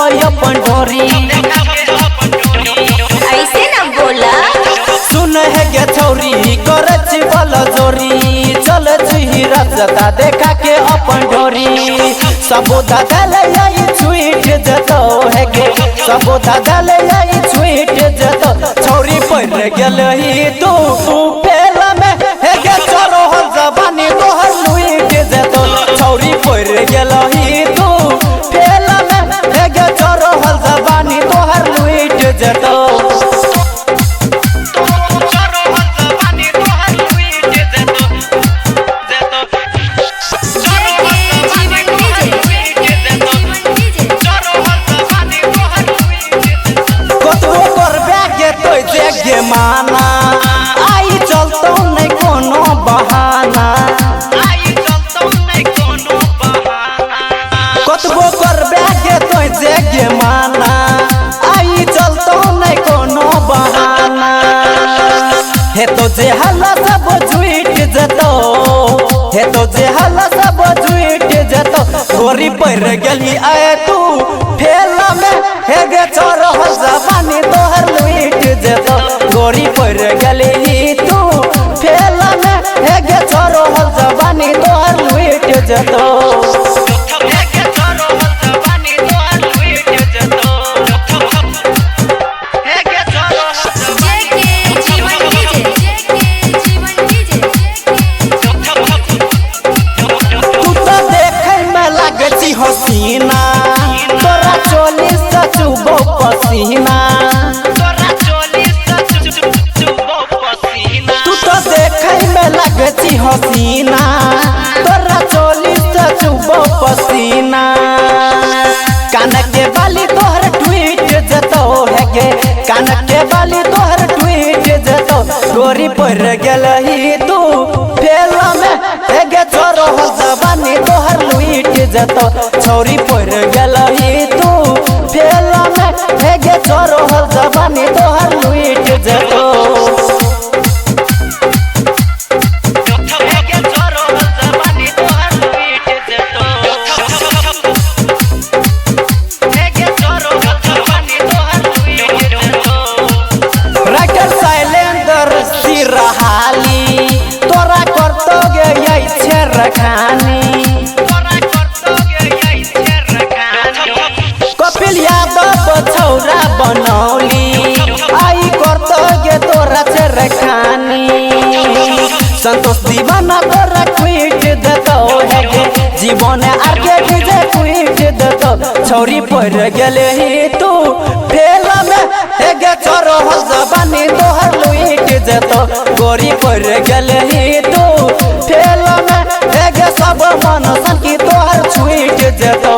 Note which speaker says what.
Speaker 1: अपन ढोरी
Speaker 2: ऐसे न बोला
Speaker 1: सुन है गे छौरी करछ बल जोरी चल छी रजता देखा के अपन ढोरी सबोदा दले आई छुईट जतो है गे सबोदा दले आई छुईट जतो छौरी पर गेलही तू फेल में है गे चरो जवानी तोहर लुईट जतो छौरी पर गेलही तू फेल में है गे चरो जवानी तोहर लुईट जतो माना आई चलतो नहीं कोनो बहाना कतबो करबे गे तो जे माना आई चलतो नहीं कोनो बहाना हे तो जे हल्ला सब झूठ जतो हे तो जे हल्ला सब झूठ जतो गोरी पर गेली आए तू फेला में हे गे चोर जवानी तोहर लुईट जतो गोरी पर गेली तू फेला में हे गे चोरो जवानी तोहर लुईट जतो हसीना तोरा चोली से चुबो पसीना तू तो देखे में लगती हसीना तोरा चोली से चुबो पसीना कान के बाली तोहर ट्वीट जतो है गे कान के बाली तोहर ट्वीट जतो गोरी पर गेलही तू फेला में है गे चोरो जवानी तोहर लुईट जतो छौरी पर गेलही तू फेला में है गे चोरो जवानी तोहर लुईट जतो तोरा करतो गे रखानी कपिल यादव छौरा बनौली आई करतो गे तोरा से रखानी संतोष दीवाना तोरा क्विट देतो है गे जीवन आगे डीजे क्विट देतो छौरी पर गेलही तू फेला में हे गे चोरो जवानी तोहर लुईट जतो गोरी पर गेलही तू फेला में हे गे सब मन सन की तोहर छुईट जतो।